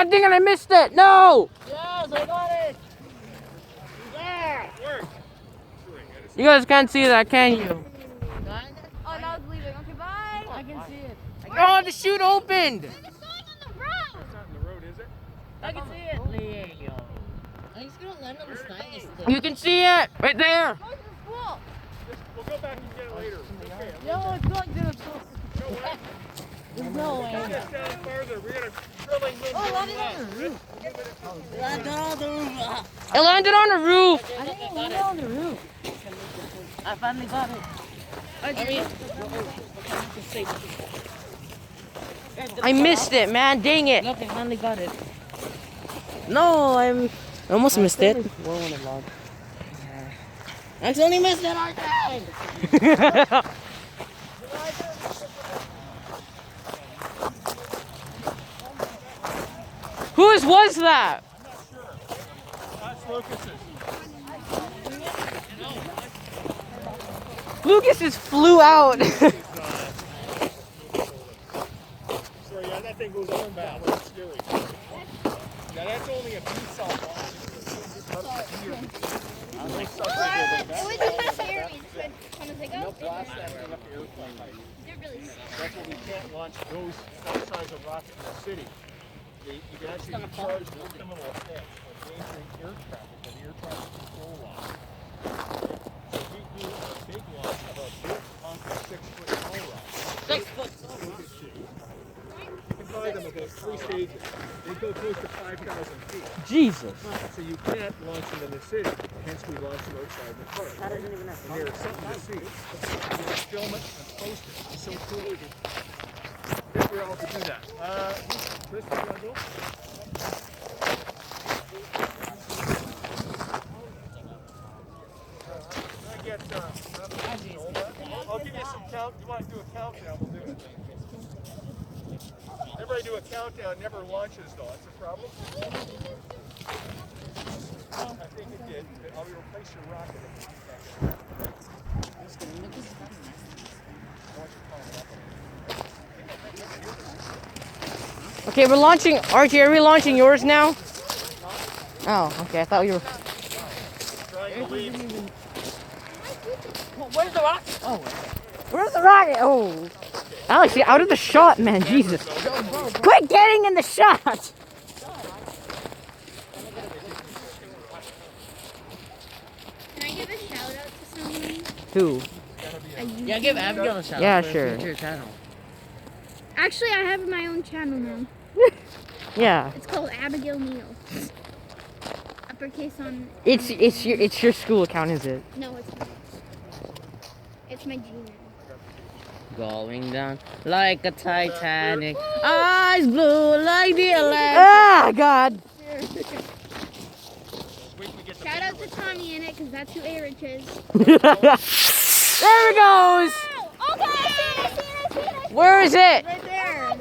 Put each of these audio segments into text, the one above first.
Oh, dang it, I missed it. No. Yes, I got it. Yeah. You guys can't see that, can you? Oh, now it's leaving. Okay, bye. I can see it. Oh, the chute opened. It's going on the road. It's not in the road, is it? I can see it. Leo. He's gonna land on the stylus thing. You can see it right there. Go to the school. We'll go back and get it later. Okay. No, it's going to the school. No way. There's no way. Let's get down farther. We're gonna really move Oh, it landed on left. the roof. Landed on the roof. It landed on the roof. I think it landed on the roof. I finally got it. I missed it, man. Dang it. Look, I finally got it. No, I almost missed it. I only missed it again. Whose was that? That's Lucas's. Lucas's flew out. Sorry, yeah, that thing goes on back. It's scary. Yeah, that's only a piece of it. It was just scary. Just went kind of like, oh, Blast that thing up the airplane height. they're really sick. That's why we can't launch that size of rocket in the city. You can actually be charged with criminal offense for endangering air traffic and air traffic control law. So we do a big launch of a big honking 6-foot tall rocket. 6 foot. You can buy them about 3 stages. They go close to 5,000 feet. Jesus. So you can't launch them in the city. Hence we launch them outside the park. That doesn't even have And they're something to see. You can film it and post it. It's so cool. If we're all to do that. Chris, you want to go? I'll give you some count. You want to do a countdown? We'll do it. Everybody do a countdown. Never launches though. That's a problem. I think it did. I'll replace your rocket. Okay, we're launching. Archie, are we launching yours now? Oh, okay. I thought you were. Trying to leave. Where's the rocket? Oh, Where's the rocket? Oh. Alex, you're out of the shot, man. Jesus. Quit getting in the shot. Can I give a shout out to someone? Who? yeah, give Abigail a shout Yeah, out for sure. her future channel. Actually, I have my own channel now. Yeah. It's called Abigail Neal. Uppercase on. It's your school account, is it? No, it's not. It's my Gmail. Going down like a Titanic. Eyes blue like the Atlantic. Ah, God. Shout out to Tommy in it, because that's who A-Rich is. There it goes. Okay, I see it. Where is it? Right there.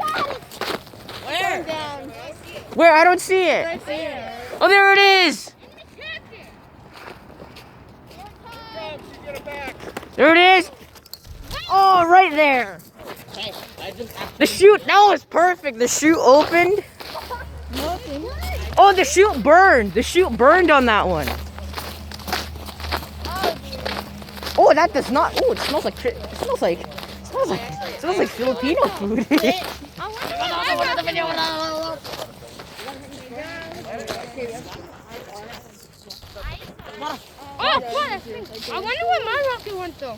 Where? Down. Where? I don't see it. Right there. Oh, there it is. There it is. Oh, right there. Hey, I just The chute. That was perfect. The chute opened. Oh, the chute burned. The chute burned on that one. Oh, that does not. Oh, it smells like. It smells like Filipino food. Oh, what? I wonder where my rocket went though.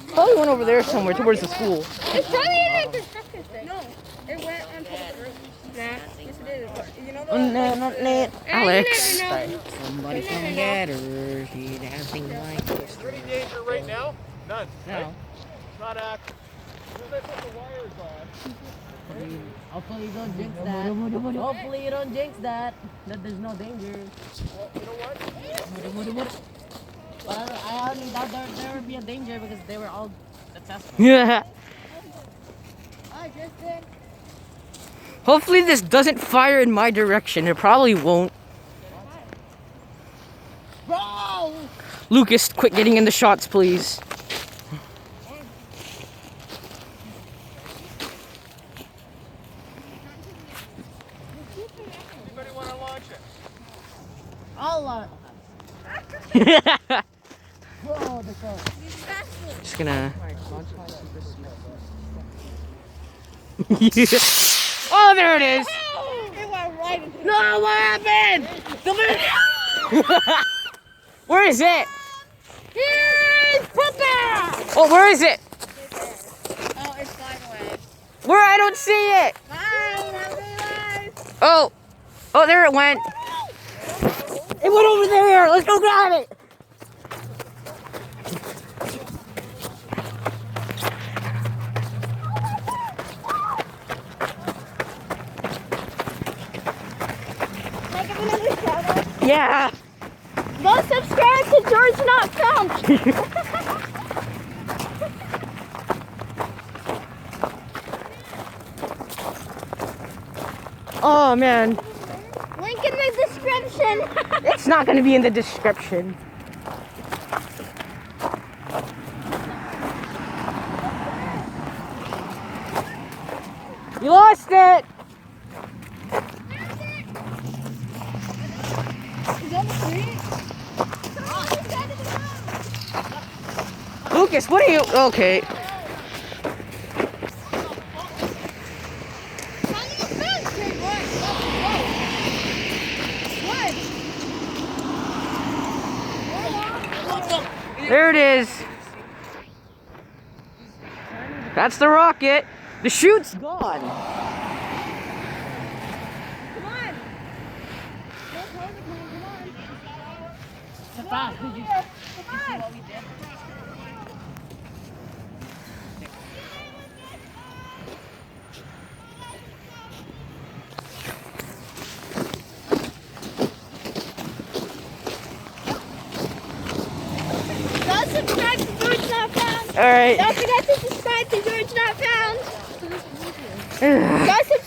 Probably went over there somewhere towards the school. It's probably in the construction thing. No, It went on top of the roof. Nah, yes it is. You know Oh, no, not net. Alex. somebody come get her. She dancing like this. Is there any danger right now? None. No. Right? It's not active. As soon as I put the wires on. Hopefully you don't jinx that. Hopefully you don't jinx that. That there's no danger. Well, you know what? But I only thought there would be a danger because they were all successful. Yeah. I just did. Hopefully this doesn't fire in my direction. It probably won't. Bro! Lucas, quit getting in the shots, please. Anybody want to launch it? I'll Just gonna. Oh, there it is. It went right into No, what happened? The video! Where is it? Here's Papa! Oh, where is it? Oh, it's flying away. Where? I don't see it. Bye. Have a good life. Oh, oh, there it went. It went over there. Let's go grab it. Can I give another shout out? Yeah. Go subscribe to George Not Found. Oh man, Link in the description. it's not gonna be in the description. You lost it. Lucas, what are you? Okay. There it is. That's the rocket. The chute's gone. Come on. Come on. Come on. Don't subscribe to George Not Found. All right. Don't forget to subscribe to George Not Found. Go subscribe